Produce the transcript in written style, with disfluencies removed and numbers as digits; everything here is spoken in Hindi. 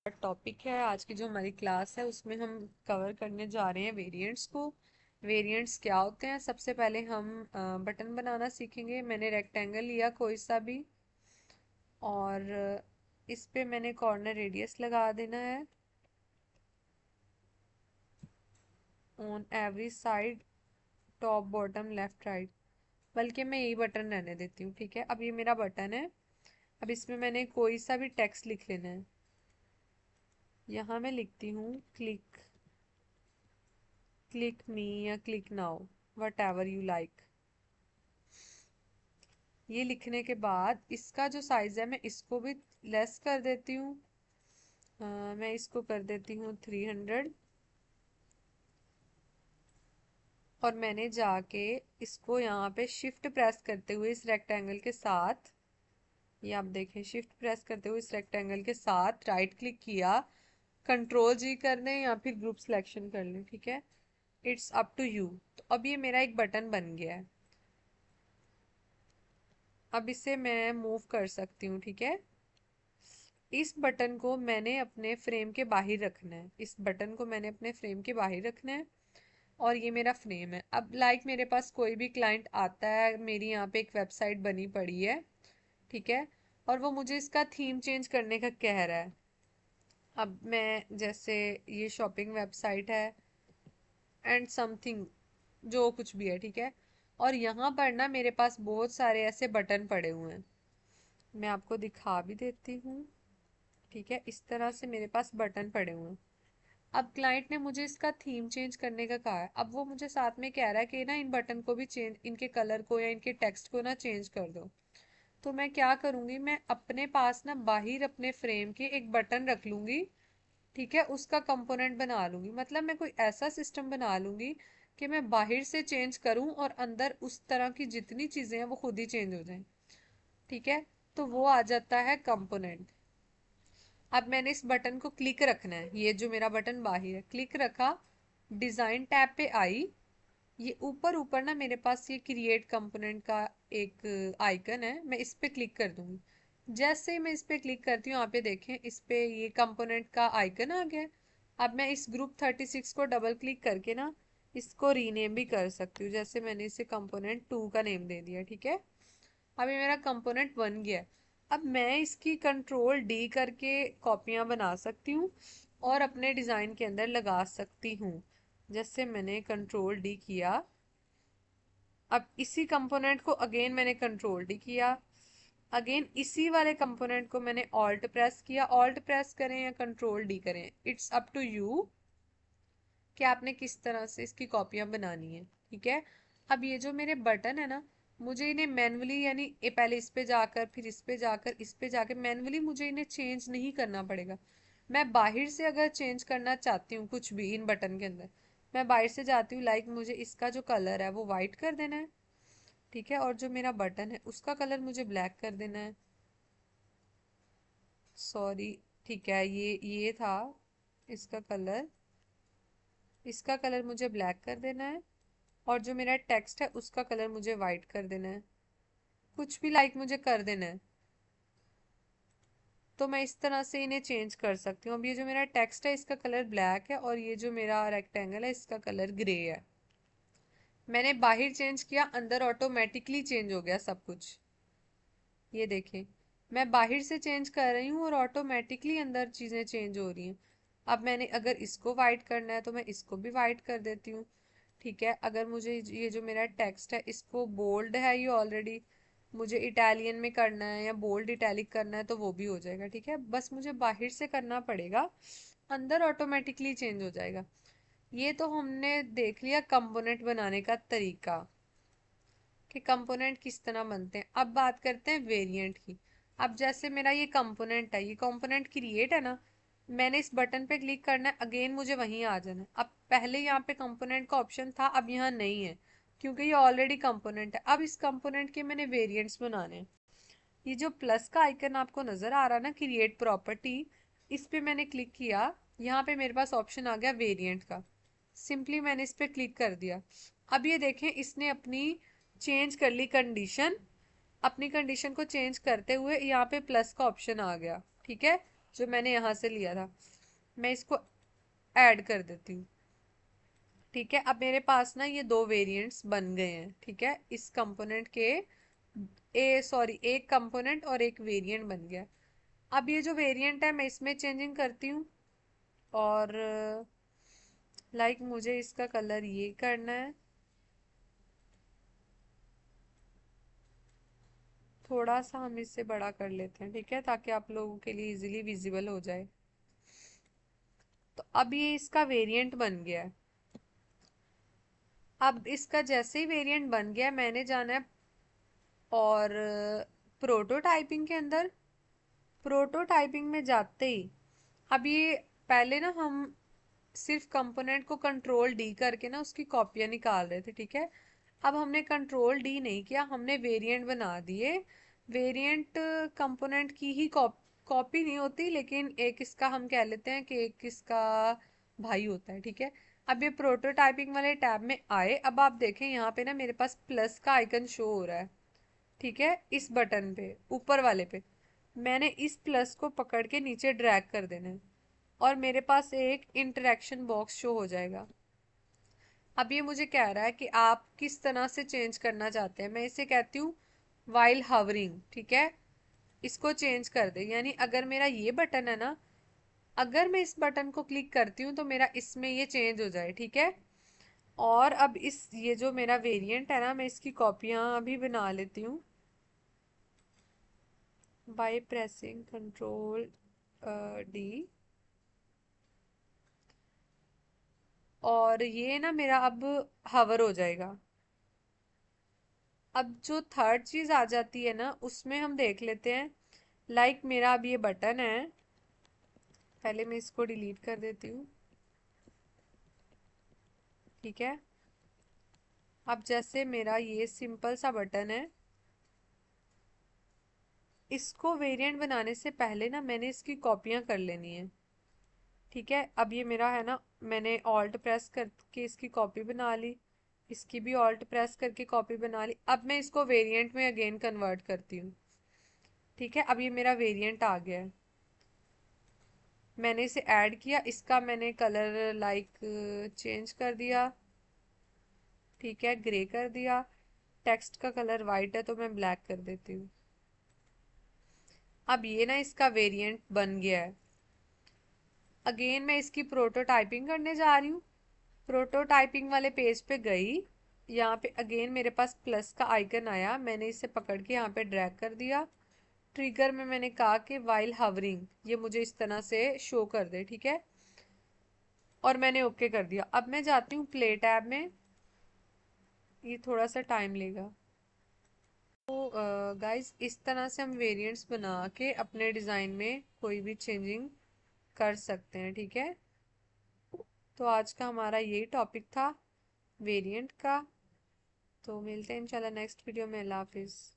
टॉपिक है आज की जो हमारी क्लास है उसमें हम कवर करने जा रहे हैं वेरिएंट्स को। वेरिएंट्स क्या होते हैं? सबसे पहले हम बटन बनाना सीखेंगे। मैंने रेक्टेंगल लिया कोई सा भी और इस पे मैंने कॉर्नर रेडियस लगा देना है on every side, top bottom left right. बल्कि मैं यही बटन रहने देती हूँ। ठीक है, अब ये मेरा बटन है। अब इसमें मैंने कोई सा भी टेक्स्ट लिख लेना है। यहाँ मैं लिखती हूँ क्लिक, क्लिक मी या click now, what ever you like. ये लिखने के बाद इसका जो साइज है मैं इसको भी लेस कर देती हूँ। मैं इसको कर देती हूँ 300। और मैंने जाके इसको यहाँ पे शिफ्ट प्रेस करते हुए इस रेक्टेंगल के साथ, ये आप देखें, शिफ्ट प्रेस करते हुए इस रेक्टेंगल के साथ राइट क्लिक किया, कंट्रोल जी कर लें या फिर ग्रुप सिलेक्शन कर लें। ठीक है, इट्स अप टू यू। तो अब ये मेरा एक बटन बन गया है। अब इसे मैं मूव कर सकती हूँ। ठीक है, इस बटन को मैंने अपने फ्रेम के बाहर रखना है। इस बटन को मैंने अपने फ्रेम के बाहर रखना है और ये मेरा फ्रेम है। अब मेरे पास कोई भी क्लाइंट आता है, मेरी यहाँ पे एक वेबसाइट बनी पड़ी है, ठीक है, और वो मुझे इसका थीम चेंज करने का कह रहा है। अब मैं जैसे, ये शॉपिंग वेबसाइट है एंड समथिंग, जो कुछ भी है, ठीक है, और यहाँ पर ना मेरे पास बहुत सारे ऐसे बटन पड़े हुए हैं। मैं आपको दिखा भी देती हूँ। ठीक है, इस तरह से मेरे पास बटन पड़े हुए हैं। अब क्लाइंट ने मुझे इसका थीम चेंज करने का कहा है। अब वो मुझे साथ में कह रहा है कि ना इन बटन को भी चेंज, इनके कलर को या इनके टेक्स्ट को ना चेंज कर दो। तो मैं क्या करूंगी, मैं अपने पास ना बाहर अपने फ्रेम के एक बटन रख लूंगी। ठीक है, उसका कंपोनेंट बना लूंगी। मतलब मैं कोई ऐसा सिस्टम बना लूंगी कि मैं बाहर से चेंज करूं और अंदर उस तरह की जितनी चीजें हैं वो खुद ही चेंज हो जाएं। ठीक है, तो वो आ जाता है कंपोनेंट। अब मैंने इस बटन को क्लिक रखना है। ये जो मेरा बटन बाहर है, क्लिक रखा, डिजाइन टैब पे आई। ये ऊपर ऊपर ना मेरे पास ये क्रिएट कंपोनेंट का एक आइकन है, मैं इस पे क्लिक कर दूंगी। जैसे ही मैं इस पे क्लिक करती हूँ, यहाँ पे देखें, इस पे ये कंपोनेंट का आइकन आ गया। अब मैं इस ग्रुप 36 को डबल क्लिक करके ना इसको रीनेम भी कर सकती हूँ। जैसे मैंने इसे कंपोनेंट 2 का नेम दे दिया। ठीक है, अब ये मेरा कंपोनेंट बन गया है। अब मैं इसकी कंट्रोल डी करके कॉपियां बना सकती हूँ और अपने डिज़ाइन के अंदर लगा सकती हूँ। जैसे मैंने कंट्रोल डी किया, अब इसी कंपोनेंट को अगेन मैंने कंट्रोल डी किया, अगेन इसी वाले कंपोनेंट को मैंने ऑल्ट प्रेस किया। ऑल्ट प्रेस करें या कंट्रोल डी करें, इट्स अप टू यू कि आपने किस तरह से इसकी कॉपियां बनानी है। ठीक है, अब ये जो मेरे बटन है ना, मुझे इन्हें मैनुअली, यानी ये पहले इस पे जाकर फिर इस पे जाकर इस पे जाकर मैनुअली मुझे इन्हें चेंज नहीं करना पड़ेगा। मैं बाहर से अगर चेंज करना चाहती हूँ कुछ भी इन बटन के अंदर, मैं बाहर से जाती हूँ, लाइक मुझे इसका जो कलर है वो वाइट कर देना है। ठीक है, और जो मेरा बटन है उसका कलर मुझे ब्लैक कर देना है। सॉरी, ठीक है, ये था इसका कलर, इसका कलर मुझे ब्लैक कर देना है। और जो मेरा टेक्स्ट है उसका कलर मुझे वाइट कर देना है। कुछ भी लाइक मुझे कर देना है। तो मैं इस तरह से इन्हें चेंज कर सकती हूँ। अब ये जो मेरा टेक्स्ट है इसका कलर ब्लैक है और ये जो मेरा रेक्टेंगल है इसका कलर ग्रे है। मैंने बाहर चेंज किया, अंदर ऑटोमेटिकली चेंज हो गया सब कुछ। ये देखें, मैं बाहर से चेंज कर रही हूँ और ऑटोमेटिकली अंदर चीज़ें चेंज हो रही हैं। अब मैंने अगर इसको वाइट करना है तो मैं इसको भी वाइट कर देती हूँ। ठीक है, अगर मुझे ये जो मेरा टेक्स्ट है इसको बोल्ड है ये ऑलरेडी, मुझे इटालियन में करना है या बोल्ड इटैलिक करना है तो वो भी हो जाएगा। ठीक है, बस मुझे बाहर से करना पड़ेगा, अंदर ऑटोमेटिकली चेंज हो जाएगा। ये तो हमने देख लिया कंपोनेंट बनाने का तरीका कि कंपोनेंट किस तरह बनते हैं। अब बात करते हैं वेरिएंट की। अब जैसे मेरा ये कंपोनेंट है, ये कंपोनेंट क्रिएट है ना, मैंने इस बटन पे क्लिक करना है, अगेन मुझे वहीं आ जाना है। अब पहले यहाँ पे कंपोनेंट का ऑप्शन था, अब यहाँ नहीं है क्योंकि ये ऑलरेडी कंपोनेंट है। अब इस कंपोनेंट के मैंने वेरिएंट्स बनाने हैं। ये जो प्लस का आइकन आपको नजर आ रहा है ना, क्रिएट प्रॉपर्टी, इस पे मैंने क्लिक किया, यहाँ पे मेरे पास ऑप्शन आ गया वेरिएंट का। सिंपली मैंने इस पे क्लिक कर दिया। अब ये देखें, इसने अपनी चेंज कर ली कंडीशन। अपनी कंडीशन को चेंज करते हुए यहाँ पे प्लस का ऑप्शन आ गया। ठीक है, जो मैंने यहाँ से लिया था, मैं इसको ऐड कर देती हूँ। ठीक है, अब मेरे पास ना ये दो वेरिएंट्स बन गए हैं। ठीक है, इस कंपोनेंट के एक कंपोनेंट और एक वेरिएंट बन गया। अब ये जो वेरिएंट है मैं इसमें चेंजिंग करती हूँ, और लाइक मुझे इसका कलर ये करना है, थोड़ा सा हम इससे बड़ा कर लेते हैं। ठीक है, ताकि आप लोगों के लिए इजीली विजिबल हो जाए। तो अब ये इसका वेरिएंट बन गया है। अब इसका जैसे ही वेरिएंट बन गया, मैंने जाना है और प्रोटोटाइपिंग के अंदर। प्रोटोटाइपिंग में जाते ही अब ये पहले ना हम सिर्फ कंपोनेंट को कंट्रोल डी करके ना उसकी कॉपियां निकाल रहे थे। ठीक है, अब हमने कंट्रोल डी नहीं किया, हमने वेरिएंट बना दिए। वेरिएंट कंपोनेंट की ही कॉपी नहीं होती, लेकिन एक इसका हम कह लेते हैं कि एक इसका भाई होता है। ठीक है, अब ये प्रोटोटाइपिंग वाले टैब में आए। अब आप देखें यहाँ पे ना मेरे पास प्लस का आइकन शो हो रहा है। ठीक है, इस बटन पे ऊपर वाले पे मैंने इस प्लस को पकड़ के नीचे ड्रैग कर देना है, और मेरे पास एक इंटरेक्शन बॉक्स शो हो जाएगा। अब ये मुझे कह रहा है कि आप किस तरह से चेंज करना चाहते हैं। मैं इसे कहती हूँ वाइल हवरिंग। ठीक है, इसको चेंज कर दे, यानी अगर मेरा ये बटन है ना, अगर मैं इस बटन को क्लिक करती हूँ तो मेरा इसमें ये चेंज हो जाए। ठीक है, और अब इस ये जो मेरा वेरिएंट है ना, मैं इसकी कॉपियां अभी बना लेती हूँ बाय प्रेसिंग कंट्रोल डी। और ये ना मेरा अब हवर हो जाएगा। अब जो थर्ड चीज आ जाती है ना, उसमें हम देख लेते हैं। लाइक मेरा अब ये बटन है, पहले मैं इसको डिलीट कर देती हूँ। ठीक है, अब जैसे मेरा ये सिंपल सा बटन है, इसको वेरिएंट बनाने से पहले ना मैंने इसकी कॉपियां कर लेनी है। ठीक है, अब ये मेरा है ना, मैंने ऑल्ट प्रेस करके इसकी कॉपी बना ली, इसकी भी ऑल्ट प्रेस करके कॉपी बना ली। अब मैं इसको वेरिएंट में अगेन कन्वर्ट करती हूँ। ठीक है, अब ये मेरा वेरिएंट आ गया है, मैंने इसे ऐड किया, इसका मैंने कलर लाइक चेंज कर दिया। ठीक है, ग्रे कर दिया। टेक्स्ट का कलर वाइट है तो मैं ब्लैक कर देती हूँ। अब ये ना इसका वेरिएंट बन गया है। अगेन मैं इसकी प्रोटोटाइपिंग करने जा रही हूँ। प्रोटोटाइपिंग वाले पेज पे गई, यहाँ पे अगेन मेरे पास प्लस का आइकन आया, मैंने इसे पकड़ के यहाँ पे ड्रैग कर दिया। ट्रिगर में मैंने कहा कि वाइल हवरिंग ये मुझे इस तरह से शो कर दे। ठीक है, और मैंने ओके कर दिया। अब मैं जाती हूँ प्ले टैब में, ये थोड़ा सा टाइम लेगा। तो गाइस, इस तरह से हम वेरिएंट्स बना के अपने डिज़ाइन में कोई भी चेंजिंग कर सकते हैं। ठीक है, तो आज का हमारा यही टॉपिक था वेरिएंट का। तो मिलते हैं इंशाल्लाह नेक्स्ट वीडियो में। अल्लाह हाफिज़।